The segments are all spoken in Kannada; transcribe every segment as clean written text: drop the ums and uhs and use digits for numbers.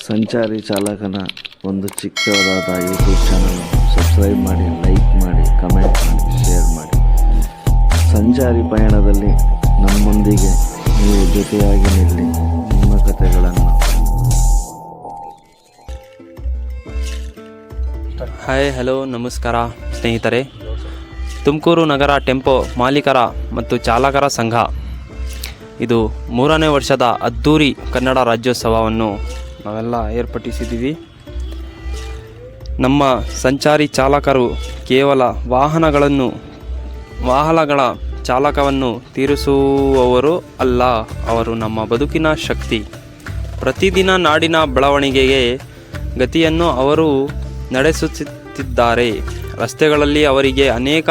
ಸಂಚಾರಿ ಚಾಲಕನ ಒಂದು ಚಿಕ್ಕದಾದ ಯೂಟ್ಯೂಬ್ ಚಾನಲ್ ಸಬ್ಸ್ಕ್ರೈಬ್ ಮಾಡಿ, ಲೈಕ್ ಮಾಡಿ, ಕಮೆಂಟ್ ಮಾಡಿ, ಶೇರ್ ಮಾಡಿ. ಸಂಚಾರಿ ಪಯಣದಲ್ಲಿ ನಮ್ಮೊಂದಿಗೆ ನೀವು ಜೊತೆಯಾಗಿ ನಿಲ್ಲಿ. ನಿಮ್ಮ ಕಥೆಗಳನ್ನು ಹಾಯ್, ಹಲೋ, ನಮಸ್ಕಾರ ಸ್ನೇಹಿತರೆ. ತುಮಕೂರು ನಗರ ಟೆಂಪೋ ಮಾಲೀಕರ ಮತ್ತು ಚಾಲಕರ ಸಂಘ ಇದು 3ನೇ ವರ್ಷದ ಅದ್ದೂರಿ ಕನ್ನಡ ರಾಜ್ಯೋತ್ಸವವನ್ನು ನಾವೆಲ್ಲ ಏರ್ಪಡಿಸಿದ್ದೀವಿ. ನಮ್ಮ ಸಂಚಾರಿ ಚಾಲಕರು ಕೇವಲ ವಾಹನಗಳ ಚಾಲಕವನ್ನು ತೀರಿಸುವವರು ಅಲ್ಲ, ಅವರು ನಮ್ಮ ಬದುಕಿನ ಶಕ್ತಿ. ಪ್ರತಿದಿನ ನಾಡಿನ ಬೆಳವಣಿಗೆಗೆ ಗತಿಯನ್ನು ಅವರು ನಡೆಸುತ್ತಿದ್ದಾರೆ. ರಸ್ತೆಗಳಲ್ಲಿ ಅವರಿಗೆ ಅನೇಕ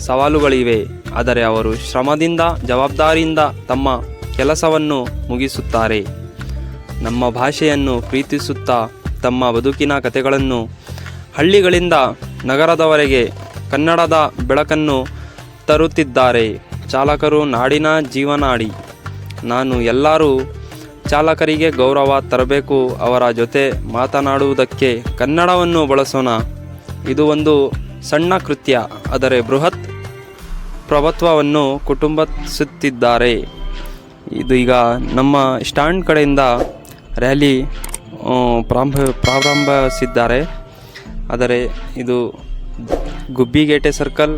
ಸವಾಲುಗಳಿವೆ, ಆದರೆ ಅವರು ಶ್ರಮದಿಂದ, ಜವಾಬ್ದಾರಿಯಿಂದ ತಮ್ಮ ಕೆಲಸವನ್ನು ಮುಗಿಸುತ್ತಾರೆ. ನಮ್ಮ ಭಾಷೆಯನ್ನು ಪ್ರೀತಿಸುತ್ತಾ ತಮ್ಮ ಬದುಕಿನ ಕಥೆಗಳನ್ನು ಹಳ್ಳಿಗಳಿಂದ ನಗರದವರೆಗೆ ಕನ್ನಡದ ಬೆಳಕನ್ನು ತರುತ್ತಿದ್ದಾರೆ. ಚಾಲಕರು ನಾಡಿನ ಜೀವನಾಡಿ. ನಾನು ಎಲ್ಲರೂ ಚಾಲಕರಿಗೆ ಗೌರವ ತರಬೇಕು, ಅವರ ಜೊತೆ ಮಾತನಾಡುವುದಕ್ಕೆ ಕನ್ನಡವನ್ನು ಬಳಸೋಣ. ಇದು ಒಂದು ಸಣ್ಣ ಕೃತ್ಯ, ಆದರೆ ಬೃಹತ್ ಪ್ರಭುತ್ವವನ್ನು ಕುಟುಂಬಿಸುತ್ತಿದ್ದಾರೆ. ಇದು ಈಗ ನಮ್ಮ ಸ್ಟ್ಯಾಂಡ್ ಕಡೆಯಿಂದ ರ್ಯಾಲಿ ಪ್ರಾರಂಭಿಸಿದ್ದಾರೆ. ಆದರೆ ಇದು ಗುಬ್ಬಿಗೇಟೆ ಸರ್ಕಲ್,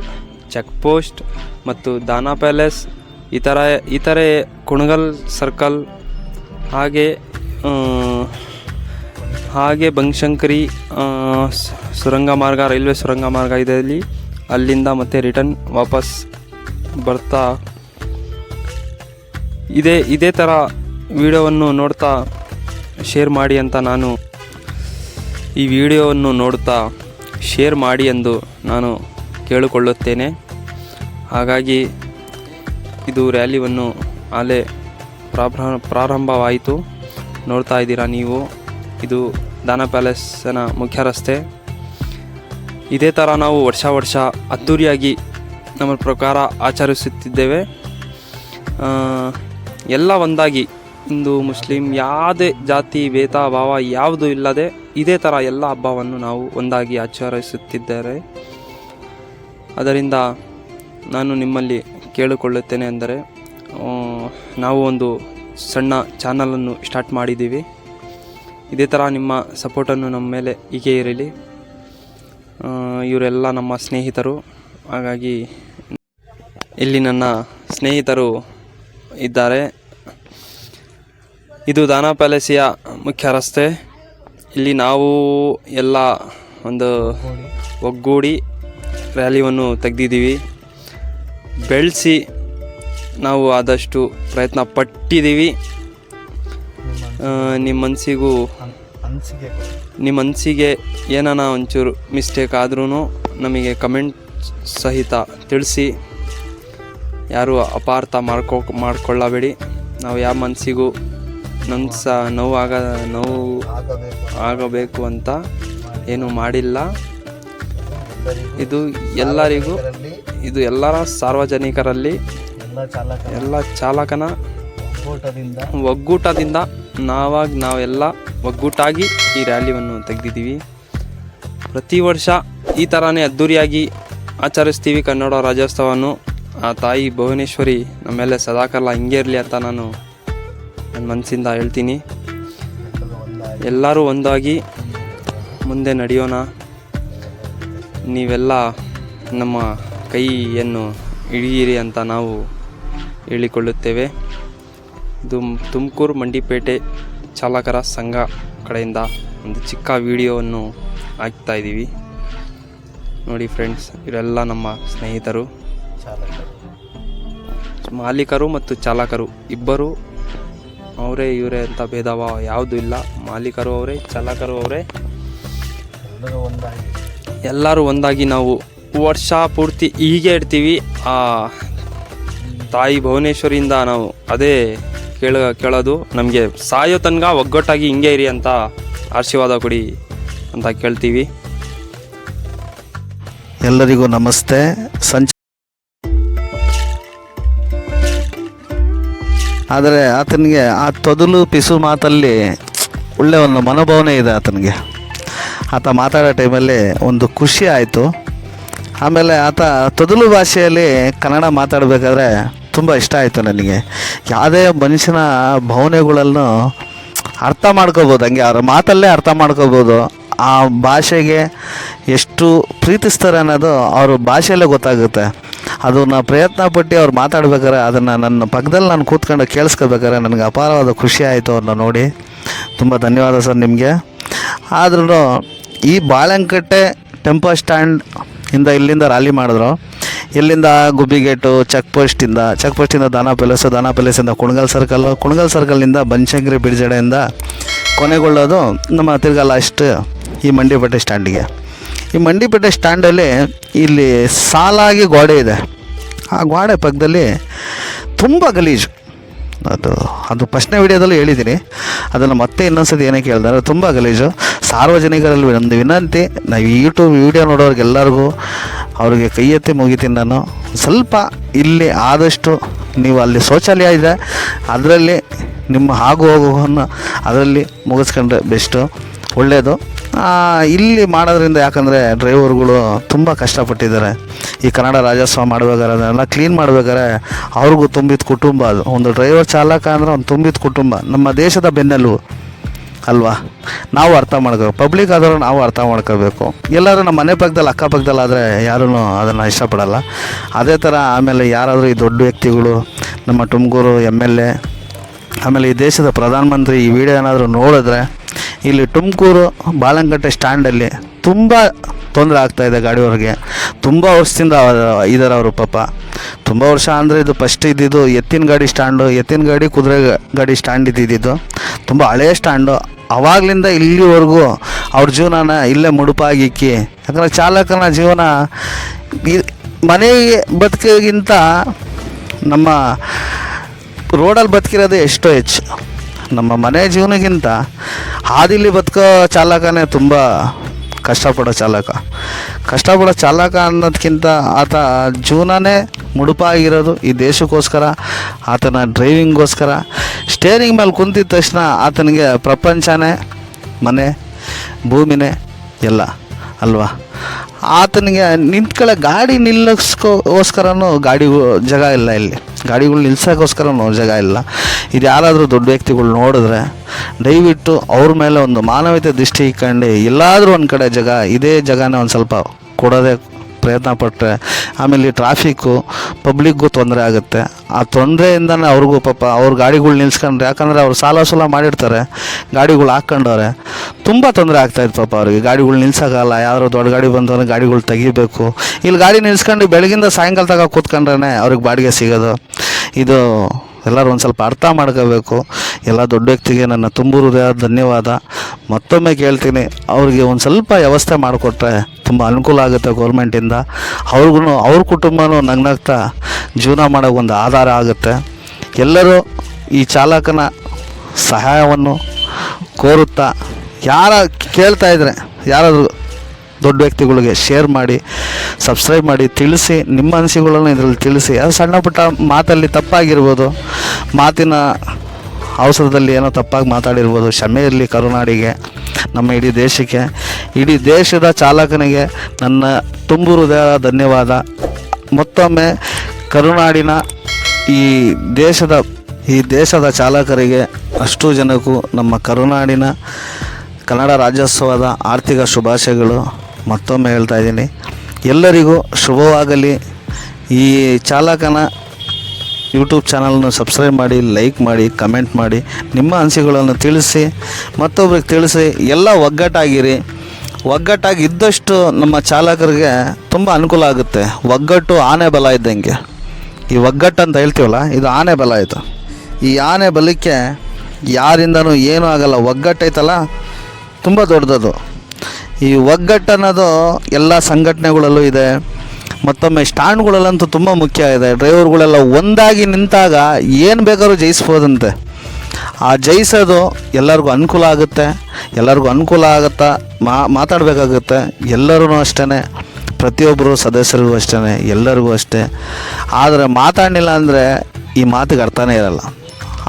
ಚೆಕ್ ಪೋಸ್ಟ್ ಮತ್ತು ದಾನಾ ಪ್ಯಾಲೇಸ್, ಇತರೆ ಕುಣಗಲ್ ಸರ್ಕಲ್, ಹಾಗೆ ಬನಶಂಕರಿ ಸುರಂಗ ಮಾರ್ಗ, ರೈಲ್ವೆ ಸುರಂಗ ಮಾರ್ಗ ಇದೆ ಅಲ್ಲಿ. ಅಲ್ಲಿಂದ ಮತ್ತೆ ರಿಟರ್ನ್ ವಾಪಸ್ ಬರ್ತಾ ಇದೇ ಥರ ವಿಡಿಯೋವನ್ನು ನೋಡ್ತಾ ಶೇರ್ ಮಾಡಿ ಅಂತ ನಾನು ಈ ವಿಡಿಯೋವನ್ನು ನೋಡುತ್ತಾ ಶೇರ್ ಮಾಡಿ ಎಂದು ನಾನು ಕೇಳಿಕೊಳ್ಳುತ್ತೇನೆ. ಹಾಗಾಗಿ ಇದು ರ್ಯಾಲಿಯನ್ನು ಅಲ್ಲೇ ಪ್ರಾರಂಭವಾಯಿತು, ನೋಡ್ತಾ ಇದ್ದೀರಾ ನೀವು. ಇದು ದಾನಾ ಪ್ಯಾಲೇಸ್ನ ಮುಖ್ಯ ರಸ್ತೆ. ಇದೇ ಥರ ನಾವು ವರ್ಷ ಅದ್ಧೂರಿಯಾಗಿ ನಮ್ಮ ಪ್ರಕಾರ ಆಚರಿಸುತ್ತಿದ್ದೇವೆ. ಎಲ್ಲ ಒಂದಾಗಿ, ಹಿಂದೂ ಮುಸ್ಲಿಂ ಯಾವುದೇ ಜಾತಿ ಭೇದ ಭಾವ ಯಾವುದೂ ಇಲ್ಲದೆ ಇದೇ ಥರ ಎಲ್ಲ ಹಬ್ಬವನ್ನು ನಾವು ಒಂದಾಗಿ ಆಚರಿಸುತ್ತಿದ್ದೇವೆ. ಅದರಿಂದ ನಾನು ನಿಮ್ಮಲ್ಲಿ ಕೇಳಿಕೊಳ್ಳುತ್ತೇನೆ ಅಂದರೆ, ನಾವು ಒಂದು ಸಣ್ಣ ಚಾನಲನ್ನು ಸ್ಟಾರ್ಟ್ ಮಾಡಿದ್ದೀವಿ. ಇದೇ ಥರ ನಿಮ್ಮ ಸಪೋರ್ಟನ್ನು ನಮ್ಮ ಮೇಲೆ ಹೀಗೆ ಇರಲಿ. ಇವರೆಲ್ಲ ನಮ್ಮ ಸ್ನೇಹಿತರು. ಹಾಗಾಗಿ ಇಲ್ಲಿ ನನ್ನ ಸ್ನೇಹಿತರು ಇದ್ದಾರೆ. ಇದು ದಾನಾ ಪ್ಯಾಲೇಸಿಯ ಮುಖ್ಯ ರಸ್ತೆ. ಇಲ್ಲಿ ನಾವು ಎಲ್ಲ ಒಂದು ಒಗ್ಗೂಡಿ ರ್ಯಾಲಿಯನ್ನು ತೆಗೆದಿದ್ದೀವಿ. ಬೆಳೆಸಿ ನಾವು ಆದಷ್ಟು ಪ್ರಯತ್ನ ಪಟ್ಟಿದ್ದೀವಿ. ನಿಮ್ಮ ಮನಸ್ಸಿಗೆ ಏನಾನ ಒಂಚೂರು ಮಿಸ್ಟೇಕ್ ಆದ್ರೂ ನಮಗೆ ಕಮೆಂಟ್ ಸಹಿತ ತಿಳಿಸಿ. ಯಾರೂ ಅಪಾರ್ಥ ಮಾಡ್ಕೊಳ್ಳಬೇಡಿ. ನಾವು ಯಾವ ಮನಸ್ಸಿಗೂ ನೋವು ಆಗಬೇಕು ಅಂತ ಏನು ಮಾಡಿಲ್ಲ. ಇದು ಎಲ್ಲರಿಗೂ, ಇದು ಎಲ್ಲರ ಸಾರ್ವಜನಿಕರಲ್ಲಿ, ಎಲ್ಲ ಚಾಲಕನ ಒಗ್ಗೂಟದಿಂದ ನಾವೆಲ್ಲ ಒಗ್ಗೂಟಾಗಿ ಈ ರ್ಯಾಲಿಯನ್ನು ತೆಗೆದಿದ್ದೀವಿ. ಪ್ರತಿ ವರ್ಷ ಈ ಥರನೇ ಅದ್ಧೂರಿಯಾಗಿ ಆಚರಿಸ್ತೀವಿ ಕನ್ನಡ ರಾಜ್ಯೋತ್ಸವವನ್ನು. ಆ ತಾಯಿ ಭುವನೇಶ್ವರಿ ನಮ್ಮೆಲ್ಲ ಸದಾಕಾಲ ಹಿಂಗೆ ಇರಲಿ ಅಂತ ನಾನು ನನ್ನ ಮನಸ್ಸಿಂದ ಹೇಳ್ತೀನಿ. ಎಲ್ಲರೂ ಒಂದಾಗಿ ಮುಂದೆ ನಡೆಯೋಣ. ನೀವೆಲ್ಲ ನಮ್ಮ ಕೈಯನ್ನು ಹಿಡಿಯಿರಿ ಅಂತ ನಾವು ಹೇಳಿಕೊಳ್ಳುತ್ತೇವೆ. ಇದು ತುಮಕೂರು ಮಂಡಿಪೇಟೆ ಚಾಲಕರ ಸಂಘ ಕಡೆಯಿಂದ ಒಂದು ಚಿಕ್ಕ ವಿಡಿಯೋವನ್ನು ಹಾಕ್ತಾಯಿದ್ದೀವಿ. ನೋಡಿ ಫ್ರೆಂಡ್ಸ್, ಇವರೆಲ್ಲ ನಮ್ಮ ಸ್ನೇಹಿತರು, ಮಾಲೀಕರು ಮತ್ತು ಚಾಲಕರು ಇಬ್ಬರು ಅವರೇ ಇವರೇ ಅಂತ ಭೇದ ಭಾವ ಯಾವುದೂ ಇಲ್ಲ. ಮಾಲೀಕರು ಅವರೇ, ಚಾಲಕರು ಅವರೇ, ಎಲ್ಲರೂ ಒಂದಾಗಿ ನಾವು ವರ್ಷ ಪೂರ್ತಿ ಹೀಗೆ ಇರ್ತೀವಿ. ಆ ತಾಯಿ ಭುವನೇಶ್ವರಿಯಿಂದ ನಾವು ಅದೇ ಕೇಳೋದು, ನಮಗೆ ಸಾಯೋ ತನಕ ಒಗ್ಗಟ್ಟಾಗಿ ಹಿಂಗೆ ಇರಿ ಅಂತ ಆಶೀರ್ವಾದ ಕೊಡಿ ಅಂತ ಕೇಳ್ತೀವಿ. ಎಲ್ಲರಿಗೂ ನಮಸ್ತೆ. ಆದರೆ ಆತನಿಗೆ ಆ ತೊದಲು ಪಿಸು ಮಾತಲ್ಲಿ ಒಳ್ಳೆಯ ಒಂದು ಮನೋಭಾವನೆ ಇದೆ ಆತನಿಗೆ. ಆತ ಮಾತಾಡೋ ಟೈಮಲ್ಲಿ ಒಂದು ಖುಷಿ ಆಯಿತು. ಆಮೇಲೆ ಆತ ತೊದಲು ಭಾಷೆಯಲ್ಲಿ ಕನ್ನಡ ಮಾತಾಡಬೇಕಾದ್ರೆ ತುಂಬ ಇಷ್ಟ ಆಯಿತು ನನಗೆ. ಯಾವುದೇ ಮನುಷ್ಯನ ಭಾವನೆಗಳನ್ನು ಅರ್ಥ ಮಾಡ್ಕೋಬೋದು, ಹಂಗೆ ಅವ್ರ ಮಾತಲ್ಲೇ ಅರ್ಥ ಮಾಡ್ಕೋಬೋದು. ಆ ಭಾಷೆಗೆ ಎಷ್ಟು ಪ್ರೀತಿಸ್ತಾರೆ ಅನ್ನೋದು ಅವ್ರ ಭಾಷೆಯಲ್ಲೇ ಗೊತ್ತಾಗುತ್ತೆ. ಅದನ್ನು ಪ್ರಯತ್ನ ಪಟ್ಟು ಅವ್ರು ಮಾತಾಡ್ಬೇಕಾದ್ರೆ ಅದನ್ನು ನನ್ನ ಪಕ್ಕದಲ್ಲಿ ನಾನು ಕೂತ್ಕೊಂಡು ಕೇಳಿಸ್ಕೋಬೇಕಾದ್ರೆ ನನಗೆ ಅಪಾರವಾದ ಖುಷಿ ಆಯಿತು ಅವ್ರನ್ನ ನೋಡಿ. ತುಂಬ ಧನ್ಯವಾದ ಸರ್ ನಿಮಗೆ. ಆದ್ರೂ ಈ ಬಾಳೆಂಕಟ್ಟೆ ಟೆಂಪೋ ಸ್ಟ್ಯಾಂಡ್ ಇಲ್ಲಿಂದ ರ್ಯಾಲಿ ಮಾಡಿದ್ರು. ಇಲ್ಲಿಂದ ಗುಬ್ಬಿಗೇಟು ಚೆಕ್ ಪೋಸ್ಟಿಂದ ದಾನಾ ಪ್ಯಾಲೇಸಿಂದ ಕುಣಗಲ್ ಸರ್ಕಲ್ನಿಂದ ಬನಶಂಕರಿ ಬಿಡಿಜಡೆಯಿಂದ ಕೊನೆಗೊಳ್ಳೋದು ನಮ್ಮ ತಿರ್ಗಾ ಲಾಸ್ಟ್ ಈ ಮಂಡಿಪೇಟೆ ಸ್ಟ್ಯಾಂಡಿಗೆ. ಈ ಮಂಡಿಪೇಟೆ ಸ್ಟ್ಯಾಂಡಲ್ಲಿ ಇಲ್ಲಿ ಸಾಲಾಗಿ ಗೋಡೆ ಇದೆ. ಆ ಗೋಡೆ ಪಕ್ಕದಲ್ಲಿ ತುಂಬ ಗಲೀಜು. ಅದು ಫಸ್ಟ್ನೇ ವಿಡಿಯೋದಲ್ಲೂ ಹೇಳಿದ್ದೀನಿ, ಅದನ್ನು ಮತ್ತೆ ಇನ್ನೊಂದ್ಸತಿ ಏನಕ್ಕೆ ಹೇಳಿದ್ರೆ ತುಂಬ ಗಲೀಜು. ಸಾರ್ವಜನಿಕರಲ್ಲಿ ಒಂದು ವಿನಂತಿ, ನಾವು ಯೂಟ್ಯೂಬ್ ವಿಡಿಯೋ ನೋಡೋರಿಗೆಲ್ಲರಿಗೂ ಅವ್ರಿಗೆ ಕೈ ಎತ್ತಿ ಮುಗಿತೀನಿ ನಾನು. ಸ್ವಲ್ಪ ಇಲ್ಲಿ ಆದಷ್ಟು ನೀವು ಅಲ್ಲಿ ಶೌಚಾಲಯ ಇದೆ, ಅದರಲ್ಲಿ ನಿಮ್ಮ ಆಗು ಹೋಗುವನ್ನು ಅದರಲ್ಲಿ ಮುಗಿಸ್ಕೊಂಡ್ರೆ ಬೆಸ್ಟು, ಒಳ್ಳೆಯದು. ಇಲ್ಲಿ ಮಾಡೋದ್ರಿಂದ ಯಾಕಂದರೆ ಡ್ರೈವರ್ಗಳು ತುಂಬ ಕಷ್ಟಪಟ್ಟಿದ್ದಾರೆ. ಈ ಕನ್ನಡ ರಾಜ್ಯೋತ್ಸವ ಮಾಡ್ಬೇಕಾದ್ರೆ ಅದನ್ನೆಲ್ಲ ಕ್ಲೀನ್ ಮಾಡ್ಬೇಕಾದ್ರೆ ಅವ್ರಿಗೂ ತುಂಬಿದ ಕುಟುಂಬ. ಅದು ಒಂದು ಡ್ರೈವರ್ ಚಾಲಕ ಅಂದರೆ ಒಂದು ತುಂಬಿದ ಕುಟುಂಬ, ನಮ್ಮ ದೇಶದ ಬೆನ್ನೆಲುಬು ಅಲ್ವಾ. ನಾವು ಅರ್ಥ ಮಾಡ್ಕೋಬೇಕು, ಪಬ್ಲಿಕ್ ಆದರೂ ನಾವು ಅರ್ಥ ಮಾಡ್ಕೋಬೇಕು. ಎಲ್ಲರೂ ನಮ್ಮ ಮನೆ ಪಕ್ಕದಲ್ಲಿ ಅಕ್ಕಪಕ್ಕದಲ್ಲಿ ಆದರೆ ಯಾರೂ ಅದನ್ನು ಇಷ್ಟಪಡಲ್ಲ. ಅದೇ ಥರ ಆಮೇಲೆ ಯಾರಾದರೂ ಈ ದೊಡ್ಡ ವ್ಯಕ್ತಿಗಳು, ನಮ್ಮ ತುಮಕೂರು MLA, ಆಮೇಲೆ ಈ ದೇಶದ ಪ್ರಧಾನಮಂತ್ರಿ ಈ ವಿಡಿಯೋ ಏನಾದರೂ ನೋಡಿದ್ರೆ, ಇಲ್ಲಿ ತುಮಕೂರು ಬಾಳೆಂಕಟ್ಟೆ ಸ್ಟ್ಯಾಂಡಲ್ಲಿ ತುಂಬ ತೊಂದರೆ ಆಗ್ತಾಯಿದೆ ಗಾಡಿಯವ್ರಿಗೆ. ತುಂಬ ವರ್ಷದಿಂದ ಇದ್ದಾರೆ ಅವರು ಪಾಪ. ತುಂಬ ವರ್ಷ ಅಂದರೆ ಇದು ಫಸ್ಟ್ ಇದ್ದಿದ್ದು ಎತ್ತಿನ ಗಾಡಿ ಕುದುರೆ ಗಾಡಿ ಸ್ಟ್ಯಾಂಡ್ ಇದ್ದಿದ್ದು ತುಂಬ ಹಳೆಯ ಸ್ಟ್ಯಾಂಡು. ಆವಾಗಲಿಂದ ಇಲ್ಲಿವರೆಗೂ ಅವ್ರ ಜೀವನನ ಇಲ್ಲೇ ಮುಡುಪಾಗಿಕ್ಕಿ, ಯಾಕಂದರೆ ಚಾಲಕನ ಜೀವನ ಮನೆಗೆ ಬದುಕಿಗಿಂತ ನಮ್ಮ ರೋಡಲ್ಲಿ ಬದುಕಿರೋದೇ ಎಷ್ಟೋ ಹೆಚ್ಚು. ನಮ್ಮ ಮನೆ ಜೀವನಕ್ಕಿಂತ ಹಾದಿಲಿ ಬದುಕೋ ಚಾಲಕನೇ ತುಂಬ ಕಷ್ಟಪಡೋ ಚಾಲಕ ಅನ್ನೋದಕ್ಕಿಂತ ಆತ ಜೀವನನೇ ಮುಡುಪಾಗಿರೋದು ಈ ದೇಶಕ್ಕೋಸ್ಕರ, ಆತನ ಡ್ರೈವಿಂಗ್ಗೋಸ್ಕರ. ಸ್ಟೇರಿಂಗ್ ಮೇಲೆ ಕುಂತಿದ ತಕ್ಷಣ ಆತನಿಗೆ ಪ್ರಪಂಚನೇ ಮನೆ ಭೂಮಿನೇ ಎಲ್ಲ ಅಲ್ವಾ. ಆತನಿಗೆ ನಿಂತ್ಕೊಳ್ಳೋ ಗಾಡಿ ನಿಲ್ಲಿಸ್ಕೋಸ್ಕರನೂ ಜಾಗ ಇಲ್ಲ, ಇಲ್ಲಿ ಗಾಡಿಗಳು ನಿಲ್ಸೋಕ್ಕೋಸ್ಕರನೂ ಜಾಗ ಇಲ್ಲ. ಇದು ಯಾರಾದರೂ ದೊಡ್ಡ ವ್ಯಕ್ತಿಗಳು ನೋಡಿದ್ರೆ ದಯವಿಟ್ಟು ಅವ್ರ ಮೇಲೆ ಒಂದು ಮಾನವೀಯತೆ ದೃಷ್ಟಿ ಇಟ್ಕೊಂಡು ಎಲ್ಲಾದರೂ ಒಂದು ಕಡೆ ಇದೇ ಜಾಗನ ಒಂದು ಸ್ವಲ್ಪ ಕೊಡೋದೇ ಪ್ರಯತ್ನ ಪಟ್ಟರೆ, ಆಮೇಲೆ ಟ್ರಾಫಿಕ್ಕು ಪಬ್ಲಿಕ್ಗೂ ತೊಂದರೆ ಆಗುತ್ತೆ. ಆ ತೊಂದರೆಯಿಂದನೇ ಅವ್ರಿಗೂ ಪಾಪ ಅವ್ರ ಗಾಡಿಗಳು ನಿಲ್ಸ್ಕೊಂಡ್ರೆ, ಯಾಕಂದರೆ ಅವ್ರು ಸಾಲ ಮಾಡಿರ್ತಾರೆ, ಗಾಡಿಗಳು ಹಾಕ್ಕೊಂಡವ್ರೆ, ತುಂಬ ತೊಂದರೆ ಆಗ್ತಾಯಿತ್ತು ಪಾಪ ಅವ್ರಿಗೆ. ಗಾಡಿಗಳು ನಿಲ್ಸೋಕ್ಕಲ್ಲ, ಯಾರೋ ದೊಡ್ಡ ಗಾಡಿ ಬಂದವ್ರೆ ಗಾಡಿಗಳು ತೆಗಿಬೇಕು. ಇಲ್ಲಿ ಗಾಡಿ ನಿಲ್ಸ್ಕೊಂಡು ಬೆಳಗಿಂದ ಸಾಯಂಕಾಲ ತನಕ ಕೂತ್ಕೊಂಡ್ರೆ ಅವ್ರಿಗೆ ಬಾಡಿಗೆ ಸಿಗೋದು. ಇದು ಎಲ್ಲರೂ ಒಂದು ಸ್ವಲ್ಪ ಅರ್ಥ ಮಾಡ್ಕೋಬೇಕು. ಎಲ್ಲ ದೊಡ್ಡ ವ್ಯಕ್ತಿಗೆ ನನ್ನ ತುಂಬ ಹೃದಯದ ಧನ್ಯವಾದ. ಮತ್ತೊಮ್ಮೆ ಕೇಳ್ತೀನಿ, ಅವ್ರಿಗೆ ಒಂದು ಸ್ವಲ್ಪ ವ್ಯವಸ್ಥೆ ಮಾಡಿಕೊಟ್ರೆ ತುಂಬ ಅನುಕೂಲ ಆಗುತ್ತೆ ಗೌರ್ಮೆಂಟಿಂದ. ಅವ್ರ ಕುಟುಂಬನೂ ನಗ್ನಗ್ತಾ ಜೀವನ ಮಾಡೋಕ್ಕೆ ಒಂದು ಆಧಾರ ಆಗುತ್ತೆ. ಎಲ್ಲರೂ ಈ ಚಾಲಕನ ಸಹಾಯವನ್ನು ಕೋರುತ್ತಾ ಕೇಳ್ತಾಯಿದ್ರೆ ಯಾರಾದರೂ ದೊಡ್ಡ ವ್ಯಕ್ತಿಗಳಿಗೆ ಶೇರ್ ಮಾಡಿ, ಸಬ್ಸ್ಕ್ರೈಬ್ ಮಾಡಿ, ತಿಳಿಸಿ ನಿಮ್ಮ ಅನಿಸಿಕೆಗಳನ್ನು ಇದರಲ್ಲಿ ತಿಳಿಸಿ. ಅದು ಸಣ್ಣ ಪುಟ್ಟ ಮಾತಲ್ಲಿ ತಪ್ಪಾಗಿರ್ಬೋದು, ಮಾತಿನ ಅವಸರದಲ್ಲಿ ಏನೋ ತಪ್ಪಾಗಿ ಮಾತಾಡಿರ್ಬೋದು, ಕ್ಷಮೆ ಇರಲಿ ಕರುನಾಡಿಗೆ, ನಮ್ಮ ಇಡೀ ದೇಶಕ್ಕೆ, ಇಡೀ ದೇಶದ ಚಾಲಕನಿಗೆ ನನ್ನ ತುಂಬ ಹೃದಯದ ಧನ್ಯವಾದ. ಮತ್ತೊಮ್ಮೆ ಕರುನಾಡಿನ ಈ ದೇಶದ ಚಾಲಕರಿಗೆ ಅಷ್ಟು ಜನಕ್ಕೂ ನಮ್ಮ ಕರುನಾಡಿನ ಕನ್ನಡ ರಾಜ್ಯೋತ್ಸವದ ಆರ್ಥಿಕ ಶುಭಾಶಯಗಳು ಮತ್ತೊಮ್ಮೆ ಹೇಳ್ತಾ ಇದ್ದೀನಿ. ಎಲ್ಲರಿಗೂ ಶುಭವಾಗಲಿ. ಈ ಚಾಲಕನ ಯೂಟ್ಯೂಬ್ ಚಾನಲ್ನ ಸಬ್ಸ್ಕ್ರೈಬ್ ಮಾಡಿ, ಲೈಕ್ ಮಾಡಿ, ಕಮೆಂಟ್ ಮಾಡಿ, ನಿಮ್ಮ ಅನಿಸಿಕೆಗಳನ್ನು ತಿಳಿಸಿ, ಮತ್ತೊಬ್ರಿಗೆ ತಿಳಿಸಿ. ಎಲ್ಲ ಒಗ್ಗಟ್ಟಾಗಿ ಇದ್ದಷ್ಟು ನಮ್ಮ ಚಾಲಕರಿಗೆ ತುಂಬ ಅನುಕೂಲ ಆಗುತ್ತೆ. ಒಗ್ಗಟ್ಟು ಆನೆ ಬಲ ಇದ್ದಂಗೆ. ಈ ಒಗ್ಗಟ್ಟು ಅಂತ ಹೇಳ್ತೀವಲ್ಲ, ಇದು ಆನೆ ಬಲ ಇದು. ಈ ಆನೆ ಬಲಕ್ಕೆ ಯಾರಿಂದನೂ ಏನೂ ಆಗಲ್ಲ. ಒಗ್ಗಟ್ಟೈತಲ್ಲ ತುಂಬ ದೊಡ್ಡದು. ಈ ಒಗ್ಗಟ್ಟು ಅನ್ನೋದು ಎಲ್ಲ ಸಂಘಟನೆಗಳಲ್ಲೂ ಇದೆ. ಮತ್ತೊಮ್ಮೆ ಸ್ಟ್ಯಾಂಡ್ಗಳಲ್ಲಂತೂ ತುಂಬ ಮುಖ್ಯ ಇದೆ. ಡ್ರೈವರ್ಗಳೆಲ್ಲ ಒಂದಾಗಿ ನಿಂತಾಗ ಏನು ಬೇಕಾದ್ರೂ ಜಯಿಸ್ಬೋದಂತೆ. ಆ ಜಯಿಸೋದು ಎಲ್ಲರಿಗೂ ಅನುಕೂಲ ಆಗುತ್ತೆ. ಮಾತಾಡಬೇಕಾಗುತ್ತೆ. ಎಲ್ಲರೂ ಅಷ್ಟೇ, ಪ್ರತಿಯೊಬ್ಬರು ಸದಸ್ಯರಿಗೂ ಅಷ್ಟೇ, ಎಲ್ಲರಿಗೂ ಅಷ್ಟೇ. ಆದರೆ ಮಾತಾಡಲಿಲ್ಲ ಅಂದರೆ ಈ ಮಾತಿಗೆ ಅರ್ಥನೇ ಇರಲ್ಲ.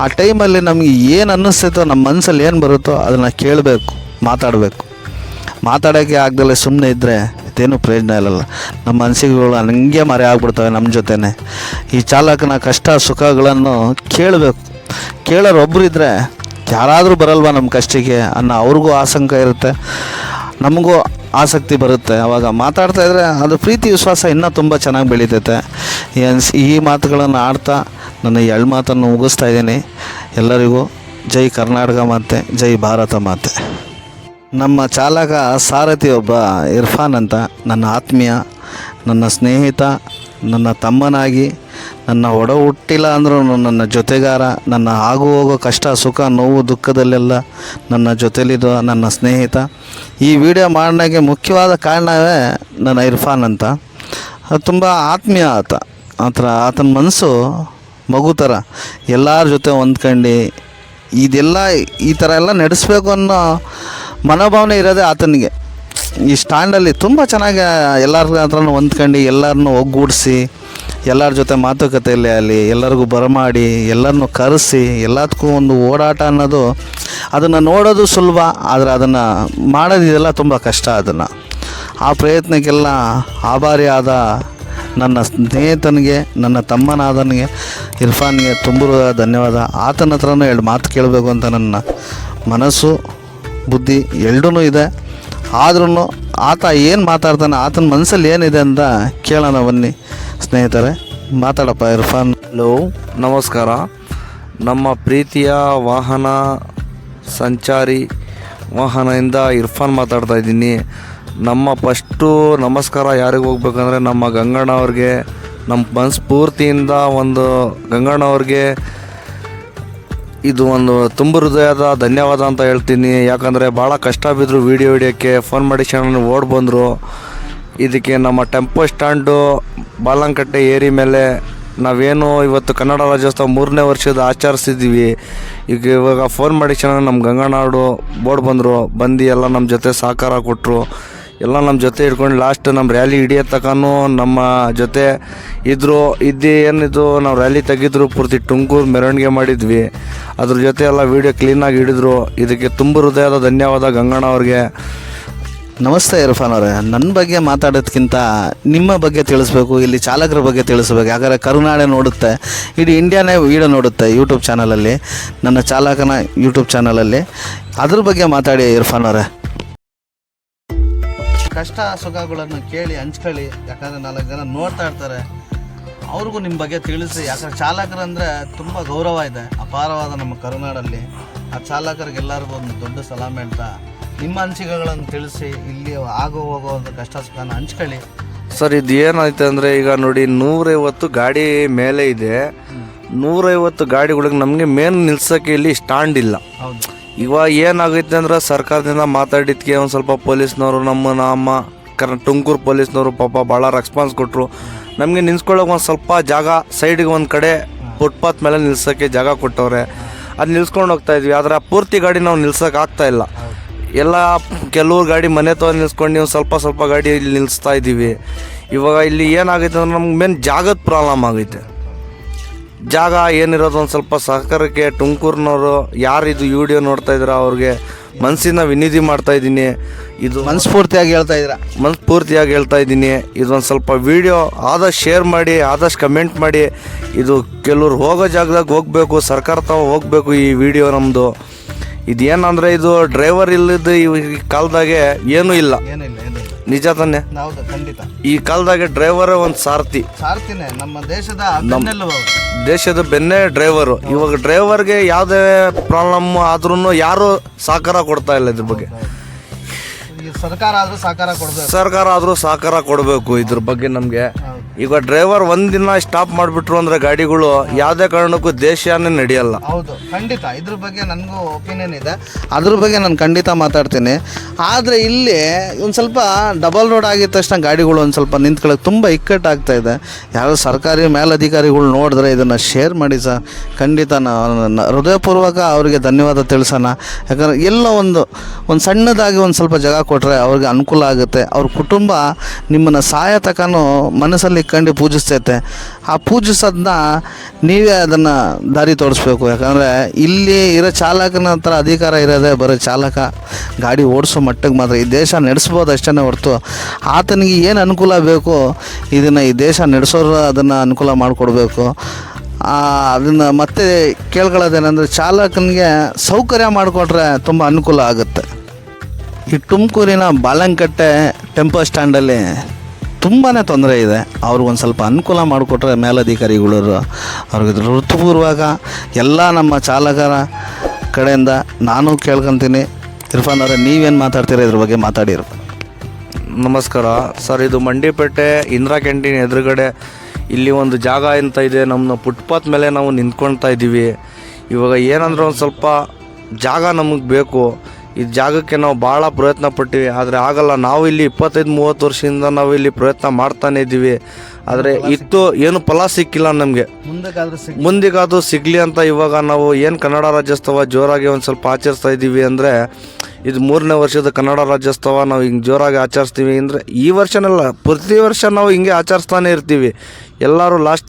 ಆ ಟೈಮಲ್ಲಿ ನಮಗೆ ಏನು ಅನ್ನಿಸ್ತೈತೋ ನಮ್ಮ ಮನಸ್ಸಲ್ಲಿ ಏನು ಬರುತ್ತೋ ಅದನ್ನು ಕೇಳಬೇಕು, ಮಾತಾಡಬೇಕು. ಮಾತಾಡೋಕ್ಕೆ ಆಗ್ದಲೇ ಸುಮ್ಮನೆ ಇದ್ದರೆ ಇದೇನು ಪ್ರಯೋಜನ ಇಲ್ಲಲ್ಲ. ನಮ್ಮ ಮನಸ್ಸಿಗಳು ಹಂಗೆ ಮರೆ ಆಗ್ಬಿಡ್ತವೆ ನಮ್ಮ ಜೊತೆನೇ. ಈ ಚಾಲಕನ ಕಷ್ಟ ಸುಖಗಳನ್ನು ಕೇಳಬೇಕು. ಕೇಳೋರು ಒಬ್ಬರು ಇದ್ದರೆ ಯಾರಾದರೂ ಬರಲ್ವಾ ನಮ್ಮ ಕಷ್ಟಕ್ಕೆ ಅನ್ನೋ ಅವ್ರಿಗೂ ಆತಂಕ ಇರುತ್ತೆ, ನಮಗೂ ಆಸಕ್ತಿ ಬರುತ್ತೆ. ಆವಾಗ ಮಾತಾಡ್ತಾಯಿದ್ರೆ ಅದು ಪ್ರೀತಿ ವಿಶ್ವಾಸ ಇನ್ನೂ ತುಂಬ ಚೆನ್ನಾಗಿ ಬೆಳೀತೈತೆ. ಈ ಮಾತುಗಳನ್ನು ಆಡ್ತಾ ನನ್ನ 2 ಮಾತನ್ನು ಮುಗಿಸ್ತಾ ಇದ್ದೀನಿ. ಎಲ್ಲರಿಗೂ ಜೈ ಕರ್ನಾಟಕ ಮಾತೆ, ಜೈ ಭಾರತ ಮಾತೆ. ನಮ್ಮ ಚಾಲಕ ಸಾರಥಿ ಒಬ್ಬ ಇರ್ಫಾನ್ ಅಂತ ನನ್ನ ಆತ್ಮೀಯ, ನನ್ನ ಸ್ನೇಹಿತ, ನನ್ನ ತಮ್ಮನಾಗಿ, ನನ್ನ ಒಡ ಹುಟ್ಟಿಲ್ಲ ಅಂದರೂ ನನ್ನ ಜೊತೆಗಾರ, ನನ್ನ ಆಗು ಹೋಗೋ ಕಷ್ಟ ಸುಖ ನೋವು ದುಃಖದಲ್ಲೆಲ್ಲ ನನ್ನ ಜೊತೆಲಿದ್ದು ನನ್ನ ಸ್ನೇಹಿತ. ಈ ವಿಡಿಯೋ ಮಾಡೋಕ್ಕೆ ಮುಖ್ಯವಾದ ಕಾರಣವೇ ನನ್ನ ಇರ್ಫಾನ್ ಅಂತ. ಅದು ತುಂಬ ಆತ್ಮೀಯ ಆತನ ಮನಸ್ಸು ಮಗು ಥರ, ಎಲ್ಲರ ಜೊತೆ ಹೊಂದ್ಕೊಂಡು ಇದೆಲ್ಲ ಈ ಥರ ಎಲ್ಲ ನಡೆಸಬೇಕು ಅನ್ನೋ ಮನೋಭಾವನೆ ಇರೋದೇ ಆತನಿಗೆ. ಈ ಸ್ಟ್ಯಾಂಡಲ್ಲಿ ತುಂಬ ಚೆನ್ನಾಗಿ ಎಲ್ಲರ ಹತ್ರನೂ ಹೊಂದ್ಕೊಂಡು ಎಲ್ಲರನ್ನೂ ಒಗ್ಗೂಡಿಸಿ ಎಲ್ಲರ ಜೊತೆ ಮಾತುಕತೆಯಲ್ಲಿ ಅಲ್ಲಿ ಎಲ್ಲರಿಗೂ ಬರಮಾಡಿ ಎಲ್ಲರನ್ನೂ ಕರೆಸಿ ಎಲ್ಲದಕ್ಕೂ ಒಂದು ಓಡಾಟ ಅನ್ನೋದು, ಅದನ್ನು ನೋಡೋದು ಸುಲಭ, ಆದರೆ ಅದನ್ನು ಮಾಡೋದಿದೆಲ್ಲ ತುಂಬ ಕಷ್ಟ. ಅದನ್ನು ಆ ಪ್ರಯತ್ನಕ್ಕೆಲ್ಲ ಆಭಾರಿ ಆದ ನನ್ನ ಸ್ನೇಹಿತನಿಗೆ, ನನ್ನ ತಮ್ಮನಾದನಿಗೆ, ಇರ್ಫಾನ್ಗೆ ತುಂಬ ಧನ್ಯವಾದ. ಆತನ ಹತ್ರನೂ 2 ಮಾತು ಕೇಳಬೇಕು ಅಂತ ನನ್ನ ಮನಸ್ಸು ಬುದ್ಧಿ ಎರಡೂ ಇದೆ. ಆದ್ರೂ ಆತ ಏನು ಮಾತಾಡ್ತಾನೆ, ಆತನ ಮನಸ್ಸಲ್ಲಿ ಏನಿದೆ ಅಂತ ಕೇಳೋಣ ಬನ್ನಿ ಸ್ನೇಹಿತರೆ. ಮಾತಾಡಪ್ಪ ಇರ್ಫಾನ್. ಹಲೋ, ನಮಸ್ಕಾರ. ನಮ್ಮ ಪ್ರೀತಿಯ ವಾಹನ ಸಂಚಾರಿ ವಾಹನದಿಂದ ಇರ್ಫಾನ್ ಮಾತಾಡ್ತಾ ಇದ್ದೀನಿ. ನಮ್ಮ ಫಸ್ಟು ನಮಸ್ಕಾರ ಯಾರಿಗೆ ಹೋಗ್ಬೇಕಂದ್ರೆ ನಮ್ಮ ಗಂಗಣ್ಣವ್ರಿಗೆ, ನಮ್ಮ ಮನಸ್ಫೂರ್ತಿಯಿಂದ ಒಂದು ಗಂಗಣ್ಣವ್ರಿಗೆ ಇದು ಒಂದು ತುಂಬ ಹೃದಯದ ಧನ್ಯವಾದ ಅಂತ ಹೇಳ್ತೀನಿ. ಯಾಕಂದರೆ ಭಾಳ ಕಷ್ಟ ಬಿದ್ದರು ವೀಡಿಯೋ ಹಿಡಿಯೋಕ್ಕೆ, ಫೋನ್ ಮಾಡಿ ಕ್ಷಣ ಓಡಿ ಬಂದರು. ಇದಕ್ಕೆ ನಮ್ಮ ಟೆಂಪೋ ಸ್ಟ್ಯಾಂಡು ಬಾಲಂಕಟ್ಟೆ ಏರಿ ಮೇಲೆ ನಾವೇನು ಇವತ್ತು ಕನ್ನಡ ರಾಜ್ಯೋತ್ಸವ 3ನೇ ವರ್ಷದ ಆಚರಿಸಿದ್ದೀವಿ. ಇವಾಗ ಫೋನ್ ಮಾಡಿ ಕ್ಷಣ ನಮ್ಮ ಗಂಗಣ್ಣವರು ಓಡಿ ಬಂದು ಎಲ್ಲ ನಮ್ಮ ಜೊತೆ ಸಹಕಾರ ಕೊಟ್ಟರು. ಎಲ್ಲ ನಮ್ಮ ಜೊತೆ ಹಿಡ್ಕೊಂಡು ಲಾಸ್ಟ್ ನಮ್ಮ ರ್ಯಾಲಿ ಹಿಡಿಯೋ ತನಕನೂ ನಮ್ಮ ಜೊತೆ ಏನಿದು ನಾವು ರ್ಯಾಲಿ ತೆಗೆದ್ರು ಪೂರ್ತಿ ತುಮಕೂರು ಮೆರವಣಿಗೆ ಮಾಡಿದ್ವಿ. ಅದ್ರ ಜೊತೆ ಎಲ್ಲ ವೀಡಿಯೋ ಕ್ಲೀನಾಗಿ ಹಿಡಿದ್ರು. ಇದಕ್ಕೆ ತುಂಬ ಹೃದಯದ ಧನ್ಯವಾದ ಗಂಗಣ್ಣ ಅವ್ರಿಗೆ. ನಮಸ್ತೆ ಇರ್ಫಾನ್ ಅವರೇ. ನನ್ನ ಬಗ್ಗೆ ಮಾತಾಡೋದಕ್ಕಿಂತ ನಿಮ್ಮ ಬಗ್ಗೆ ತಿಳಿಸ್ಬೇಕು, ಇಲ್ಲಿ ಚಾಲಕರ ಬಗ್ಗೆ ತಿಳಿಸ್ಬೇಕು. ಯಾಕಂದರೆ ಕರುನಾಡೆ ನೋಡುತ್ತೆ, ಇಡೀ ಇಂಡಿಯಾನೇ ವೀಡಿಯೋ ನೋಡುತ್ತೆ ಯೂಟ್ಯೂಬ್ ಚಾನಲಲ್ಲಿ, ನನ್ನ ಚಾಲಕನ ಯೂಟ್ಯೂಬ್ ಚಾನಲಲ್ಲಿ. ಅದ್ರ ಬಗ್ಗೆ ಮಾತಾಡಿ ಇರ್ಫಾನ್ ಅವರೇ. ಕಷ್ಟ ಸುಖಗಳನ್ನು ಕೇಳಿ ಹಂಚ್ಕೊಳ್ಳಿ. ಯಾಕಂದರೆ 4 ಜನ ನೋಡ್ತಾ ಇರ್ತಾರೆ, ಅವ್ರಿಗೂ ನಿಮ್ಮ ಬಗ್ಗೆ ತಿಳಿಸಿ. ಯಾಕಂದರೆ ಚಾಲಕರಂದರೆ ತುಂಬ ಗೌರವ ಇದೆ, ಅಪಾರವಾದ ನಮ್ಮ ಕರುನಾಡಲ್ಲಿ. ಆ ಚಾಲಕರಿಗೆಲ್ಲರಿಗೂ ಒಂದು ದೊಡ್ಡ ಸಲಾಮೆ ಅಂತ ನಿಮ್ಮ ಅನಿಸಿಕೆಗಳನ್ನು ತಿಳಿಸಿ, ಇಲ್ಲಿ ಆಗೋ ಹೋಗೋ ಒಂದು ಕಷ್ಟ ಸುಖನ ಹಂಚ್ಕೊಳ್ಳಿ. ಸರ್, ಇದು ಏನಾಯ್ತು ಅಂದರೆ ಈಗ ನೋಡಿ 150 ಗಾಡಿ ಮೇಲೆ ಇದೆ. 150 ಗಾಡಿಗಳಿಗೆ ನಮಗೆ ಮೇನ್ ನಿಲ್ಸೋಕ್ಕೆ ಇಲ್ಲಿ ಸ್ಟ್ಯಾಂಡ್ ಇಲ್ಲ. ಹೌದು. ಇವಾಗ ಏನಾಗೈತೆ ಅಂದ್ರೆ ಸರ್ಕಾರದಿಂದ ಮಾತಾಡಿದ್ಕೆ ಒಂದು ಸ್ವಲ್ಪ ಪೊಲೀಸ್ನವರು ನಮ್ಮ ತುಮಕೂರು ಪೊಲೀಸ್ನವರು ಪಾಪ ಭಾಳ ರೆಸ್ಪಾನ್ಸ್ ಕೊಟ್ಟರು. ನಮಗೆ ನಿಲ್ಸ್ಕೊಳ್ಳೋಕೆ ಒಂದು ಸ್ವಲ್ಪ ಜಾಗ ಸೈಡಿಗೆ ಒಂದು ಕಡೆ ಫುಟ್ಪಾತ್ ಮೇಲೆ ನಿಲ್ಸೋಕ್ಕೆ ಜಾಗ ಕೊಟ್ಟವ್ರೆ. ಅದು ನಿಲ್ಸ್ಕೊಂಡು ಹೋಗ್ತಾ ಇದ್ವಿ. ಆದರೆ ಪೂರ್ತಿ ಗಾಡಿ ನಾವು ನಿಲ್ಸೋಕೆ ಆಗ್ತಾ ಇಲ್ಲ. ಎಲ್ಲ ಕೆಲವ್ರು ಗಾಡಿ ಮನೆ ತೊಗೊಂಡು ನಿಲ್ಸ್ಕೊಂಡು ಒಂದು ಸ್ವಲ್ಪ ಗಾಡಿ ಇಲ್ಲಿ ನಿಲ್ಲಿಸ್ತಾ ಇದ್ದೀವಿ. ಇವಾಗ ಇಲ್ಲಿ ಏನಾಗೈತೆ ಅಂದ್ರೆ ನಮ್ಗೆ ಮೇನ್ ಜಾಗದ ಪ್ರಾಬ್ಲಮ್ ಆಗೈತೆ. ಜಾಗ ಏನಿರೋದು ಒಂದು ಸ್ವಲ್ಪ ಸಹಕಾರಕ್ಕೆ ತುಮಕೂರಿನವರು ಯಾರು ಇದು ವಿಡಿಯೋ ನೋಡ್ತಾ ಇದ್ದೀರ ಅವ್ರಿಗೆ ಮನಸ್ಸಿನ ವಿನಂತಿ ಮಾಡ್ತಾ ಇದ್ದೀನಿ. ಇದು ಮನಸ್ಫೂರ್ತಿಯಾಗಿ ಹೇಳ್ತಾ ಇದ್ದೀನಿ. ಇದೊಂದು ಸ್ವಲ್ಪ ವಿಡಿಯೋ ಆದಷ್ಟು ಶೇರ್ ಮಾಡಿ, ಆದಷ್ಟು ಕಮೆಂಟ್ ಮಾಡಿ. ಇದು ಕೆಲವ್ರು ಹೋಗೋ ಜಾಗದಾಗ ಹೋಗಬೇಕು, ಸರ್ಕಾರ ತಾವು ಹೋಗಬೇಕು. ಈ ವಿಡಿಯೋ ನಮ್ಮದು ಇದೇನಂದರೆ ಇದು ಡ್ರೈವರ್ ಇಲ್ಲದ ಈ ಕಾಲದಾಗೆ ಏನೂ ಇಲ್ಲ. ನಿಜ ತಾನೆ? ಖಂಡಿತ. ಈ ಕಾಲದಾಗೆ ಡ್ರೈವರ್ ಒಂದು ಸಾರಥಿನೇ, ನಮ್ಮ ದೇಶದ ಬೆನ್ನೆ ಡ್ರೈವರು. ಇವಾಗ ಡ್ರೈವರ್ಗೆ ಯಾವುದೇ ಪ್ರಾಬ್ಲಮ್ ಆದ್ರೂ ಯಾರು ಸಹಕಾರ ಕೊಡ್ತಾ ಇಲ್ಲ. ಇದ್ರ ಬಗ್ಗೆ ಸರ್ಕಾರ ಆದರೂ ಸಹಕಾರ ಕೊಡಬೇಕು ಇದ್ರ ಬಗ್ಗೆ ನಮಗೆ. ಈಗ ಡ್ರೈವರ್ ಒಂದಿನ ಸ್ಟಾಪ್ ಮಾಡಿಬಿಟ್ರು ಅಂದರೆ ಗಾಡಿಗಳು ಯಾವುದೇ ಕಾರಣಕ್ಕೂ ದೇಶನೇ ನಡೆಯಲ್ಲ. ಹೌದು, ಖಂಡಿತ. ಇದ್ರ ಬಗ್ಗೆ ನನಗೂ ಒಪಿನಿಯನ್ ಇದೆ, ಅದ್ರ ಬಗ್ಗೆ ನಾನು ಖಂಡಿತ ಮಾತಾಡ್ತೀನಿ. ಆದರೆ ಇಲ್ಲಿ ಒಂದು ಸ್ವಲ್ಪ ಡಬಲ್ ರೋಡ್ ಆಗಿದ ತಕ್ಷಣ ಗಾಡಿಗಳು ಒಂದು ಸ್ವಲ್ಪ ನಿಂತ್ಕೊಳ್ಳೋಕೆ ತುಂಬ ಇಕ್ಕಟ್ಟಾಗ್ತಾ ಇದೆ. ಯಾರು ಸರ್ಕಾರಿ ಮೇಲಧಿಕಾರಿಗಳು ನೋಡಿದ್ರೆ ಇದನ್ನು ಶೇರ್ ಮಾಡಿ ಸರ್. ಖಂಡಿತ ನಾನು ಹೃದಯಪೂರ್ವಕ ಅವರಿಗೆ ಧನ್ಯವಾದ ತಿಳಿಸೋಣ. ಯಾಕಂದರೆ ಎಲ್ಲ ಒಂದು ಸಣ್ಣದಾಗಿ ಒಂದು ಸ್ವಲ್ಪ ಜಾಗ ಕೊಟ್ಟರೆ ಅವ್ರಿಗೆ ಅನುಕೂಲ ಆಗುತ್ತೆ. ಅವ್ರ ಕುಟುಂಬ ನಿಮ್ಮನ್ನು ಸಾಯತಕ್ಕನೂ ಮನಸ್ಸಲ್ಲಿ ಇಟ್ಕೊಂಡು ಪೂಜಿಸ್ತೈತೆ. ಆ ಪೂಜಿಸೋದನ್ನ ನೀವೇ ಅದನ್ನು ದಾರಿ ತೋರಿಸ್ಬೇಕು. ಯಾಕಂದರೆ ಇಲ್ಲಿ ಇರೋ ಚಾಲಕನ ಹತ್ರ ಅಧಿಕಾರ ಇರೋದೇ ಬರೋ ಚಾಲಕ ಗಾಡಿ ಓಡಿಸೋ ಮಟ್ಟಿಗೆ ಮಾತ್ರ. ಈ ದೇಶ ನಡೆಸ್ಬೋದು ಅಷ್ಟೇ ಹೊರತು ಆತನಿಗೆ ಏನು ಅನುಕೂಲ ಬೇಕು ಇದನ್ನು ಈ ದೇಶ ನಡೆಸೋರು ಅದನ್ನು ಅನುಕೂಲ ಮಾಡಿಕೊಡ್ಬೇಕು. ಅದನ್ನು ಮತ್ತೆ ಕೇಳ್ಕೊಳ್ಳೋದೇನೆಂದರೆ ಚಾಲಕನಿಗೆ ಸೌಕರ್ಯ ಮಾಡಿಕೊಟ್ರೆ ತುಂಬ ಅನುಕೂಲ ಆಗುತ್ತೆ. ಈ ತುಮಕೂರಿನ ಬಾಲಂಕಟ್ಟೆ ಟೆಂಪೋ ಸ್ಟ್ಯಾಂಡಲ್ಲಿ ತುಂಬಾ ತೊಂದರೆ ಇದೆ. ಅವ್ರಿಗೊಂದು ಸ್ವಲ್ಪ ಅನುಕೂಲ ಮಾಡಿಕೊಟ್ರೆ ಮೇಲಧಿಕಾರಿಗಳು ಅವ್ರಿಗೆ ಹೃತ್ಪೂರ್ವಕ ಎಲ್ಲ ನಮ್ಮ ಚಾಲಕರ ಕಡೆಯಿಂದ ನಾನು ಕೇಳ್ಕೊತೀನಿ. ಇರ್ಫಾನ್ ಅವರೇ, ನೀವೇನು ಮಾತಾಡ್ತೀರಾ ಇದ್ರ ಬಗ್ಗೆ ಮಾತಾಡಿರು. ನಮಸ್ಕಾರ ಸರ್, ಇದು ಮಂಡಿಪೇಟೆ ಇಂದಿರಾ ಕ್ಯಾಂಟೀನ್ ಎದುರುಗಡೆ ಇಲ್ಲಿ ಒಂದು ಜಾಗ ಅಂತ ಇದೆ. ನಮ್ಮ ಫುಟ್ಪಾತ್ ಮೇಲೆ ನಾವು ನಿಂತ್ಕೊಳ್ತಾ ಇದ್ದೀವಿ. ಇವಾಗ ಏನಂದ್ರೆ ಒಂದು ಸ್ವಲ್ಪ ಜಾಗ ನಮಗೆ ಬೇಕು. ಈ ಜಾಗಕ್ಕೆ ನಾವು ಭಾಳ ಪ್ರಯತ್ನ ಪಟ್ಟಿವಿ, ಆದರೆ ಆಗಲ್ಲ. ನಾವು ಇಲ್ಲಿ 25-30 ವರ್ಷದಿಂದ ನಾವು ಇಲ್ಲಿ ಪ್ರಯತ್ನ ಮಾಡ್ತಾನೆ ಇದ್ದೀವಿ, ಆದರೆ ಇತ್ತು ಏನು ಫಲ ಸಿಕ್ಕಿಲ್ಲ ನಮಗೆ. ಮುಂದೆಗಾದರೂ ಸಿಗಲಿ ಅಂತ ಇವಾಗ ನಾವು ಏನು ಕನ್ನಡ ರಾಜ್ಯೋತ್ಸವ ಜೋರಾಗಿ ಒಂದು ಸ್ವಲ್ಪ ಆಚರಿಸ್ತಾ ಇದ್ದೀವಿ. ಅಂದರೆ ಇದು 3ನೇ ವರ್ಷದ ಕನ್ನಡ ರಾಜ್ಯೋತ್ಸವ ನಾವು ಹಿಂಗೆ ಜೋರಾಗಿ ಆಚರಿಸ್ತೀವಿ. ಅಂದರೆ ಈ ವರ್ಷನಲ್ಲ, ಪ್ರತಿ ವರ್ಷ ನಾವು ಹಿಂಗೆ ಆಚರಿಸ್ತಾನೆ ಇರ್ತೀವಿ. ಎಲ್ಲರೂ ಲಾಸ್ಟ್